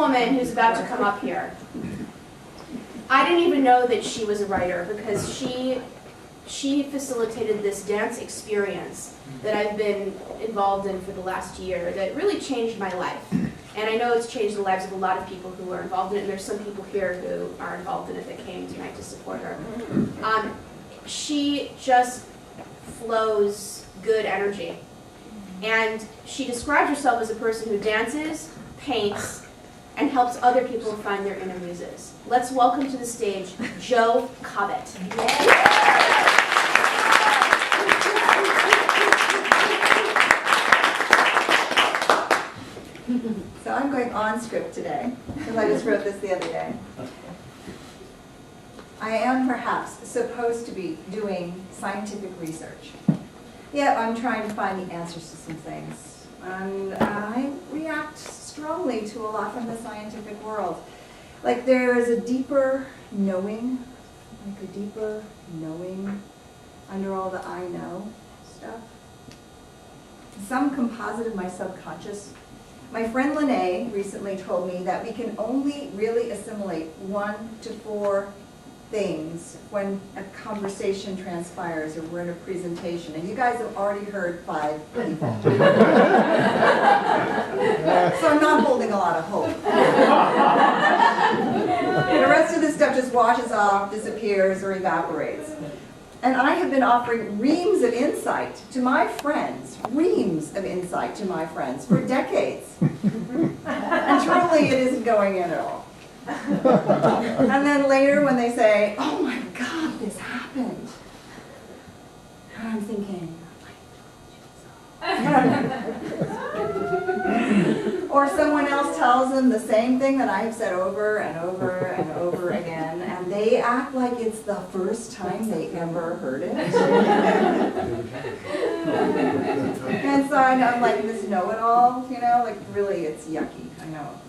woman who's about to come up here, I didn't even know that she was a writer because she facilitated this dance experience that I've been involved in for the last year that really changed my life. And I know it's changed the lives of a lot of people who are involved in it, and there's some people here who are involved in it that came tonight to support her. She just flows good energy. And she describes herself as a person who dances, paints, and helps other people find their inner muses. Let's welcome to the stage Jo Cobbett. So I'm going on script today, because I just wrote this the other day. I am perhaps supposed to be doing scientific research. Yet I'm trying to find the answers to some things. And I react strongly to a lot from the scientific world. Like there is a deeper knowing, under all the I know stuff. Some composite of my subconscious. My friend Lene recently told me that we can only really assimilate 1 to 4 things when a conversation transpires or we're in a presentation. And you guys have already heard 5 people. So I'm not holding a lot of hope. The rest of this stuff just washes off, disappears, or evaporates. And I have been offering reams of insight to my friends, for decades. And truly it isn't going in at all. And then later when they say, oh my God, this happened. And I'm thinking, or someone else tells them the same thing that I've said over and over and over again, and they act like it's the first time they ever heard it. And so I'm like this know-it-all, like really it's yucky. I know.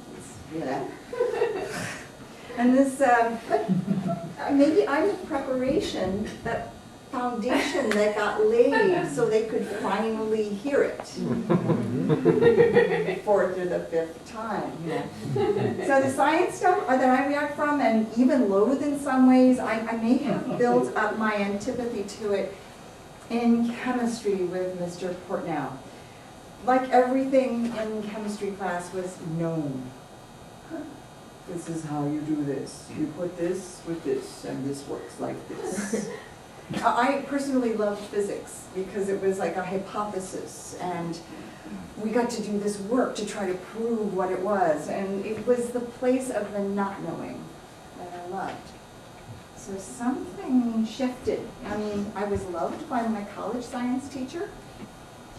And this, maybe I'm the preparation, that foundation that got laid so they could finally hear it. 4th or the 5th time. So the science stuff that I react from and even loathe in some ways, I may have built up my antipathy to it in chemistry with Mr. Portnow. Like everything in chemistry class was known. This is how you do this. You put this with this, and this works like this. I personally loved physics because it was like a hypothesis, and we got to do this work to try to prove what it was, and it was the place of the not knowing that I loved. So something shifted. I mean, I was loved by my college science teacher.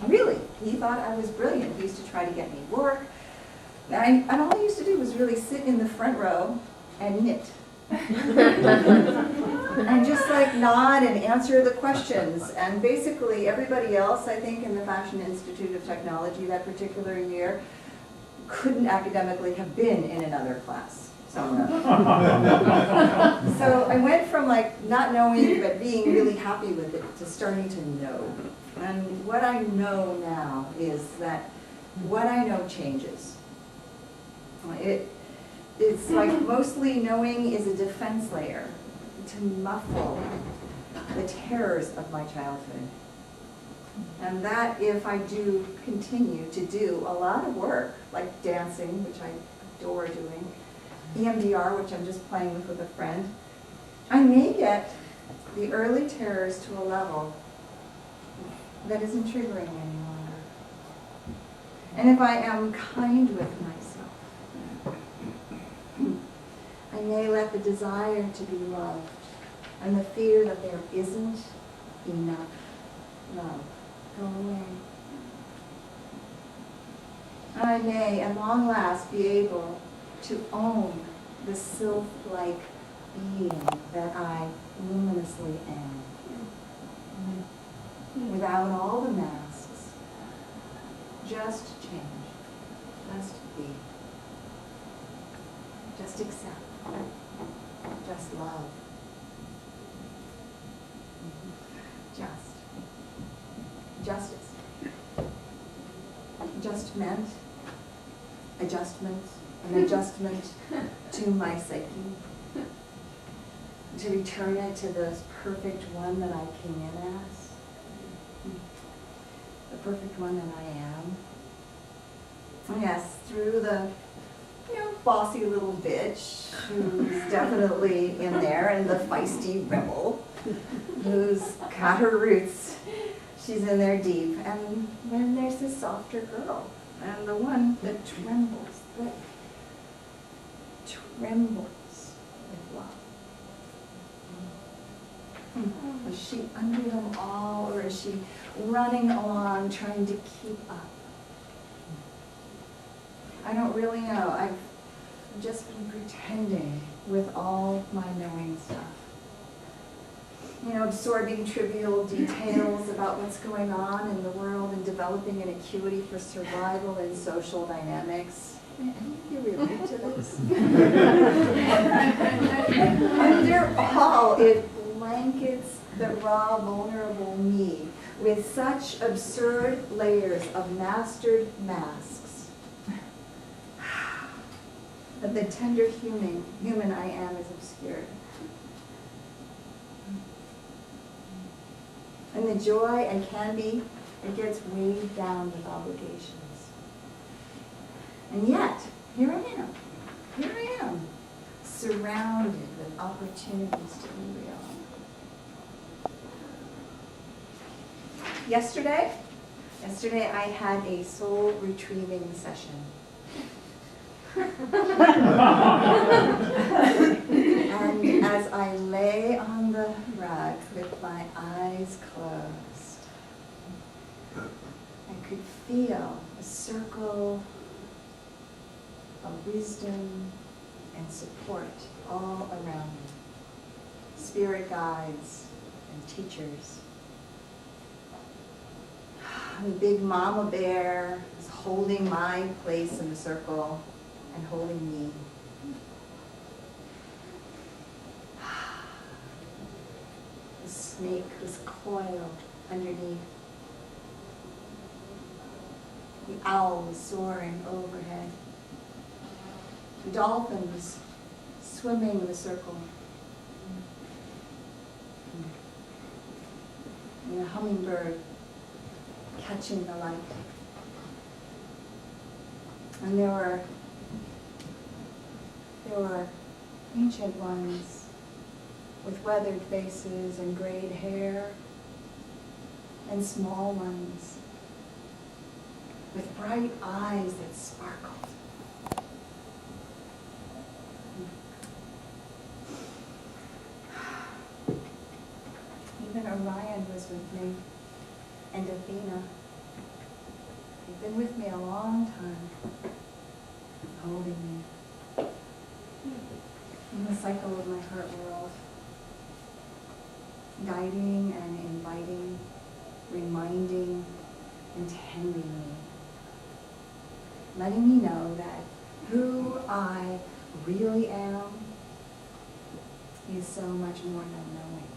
Really, he thought I was brilliant. He used to try to get me work. And all I used to do was really sit in the front row and knit. And just like nod and answer the questions. And basically everybody else, I think, in the Fashion Institute of Technology that particular year couldn't academically have been in another class somewhere. So I went from like not knowing but being really happy with it to starting to know. And what I know now is that what I know changes. It's like mostly knowing is a defense layer to muffle the terrors of my childhood. And that if I do continue to do a lot of work, like dancing, which I adore doing, EMDR, which I'm just playing with a friend, I may get the early terrors to a level that isn't triggering any longer. And if I am kind with myself, I may let the desire to be loved and the fear that there isn't enough love go away. And I may, at long last, be able to own the sylph-like being that I luminously am, without all the masks. Just change, just be, just accept. Just love. Justice. Just meant. Adjustments. an adjustment to my psyche, to return it to the perfect one that I came in as, the perfect one that I am. Yes, through the, bossy little bitch who's definitely in there, and the feisty rebel who's got her roots. She's in there deep. And then there's this softer girl, and the one that trembles with love. Is she under them all, or is she running along trying to keep up? I don't really know. I've just been pretending with all my knowing stuff. Absorbing trivial details about what's going on in the world and developing an acuity for survival and social dynamics. Any of you relate to this? Under all, it blankets the raw, vulnerable me with such absurd layers of mastered masks that the tender human I am is obscured. And the joy and candy, it gets weighed down with obligations. And yet, here I am, surrounded with opportunities to be real. Yesterday I had a soul retrieving session. And as I lay on the rug with my eyes closed, I could feel a circle of wisdom and support all around me. Spirit guides and teachers. The big mama bear is holding my place in the circle and holding me. The snake was coiled underneath. The owl was soaring overhead. The dolphin was swimming in the circle. And the hummingbird catching the light. And there were ancient ones with weathered faces and grayed hair, and small ones with bright eyes that sparkled. Even Orion was with me, and Athena. They've been with me a long time, holding me in the cycle of my heart world, guiding and inviting, reminding and tending me, letting me know that who I really am is so much more than knowing.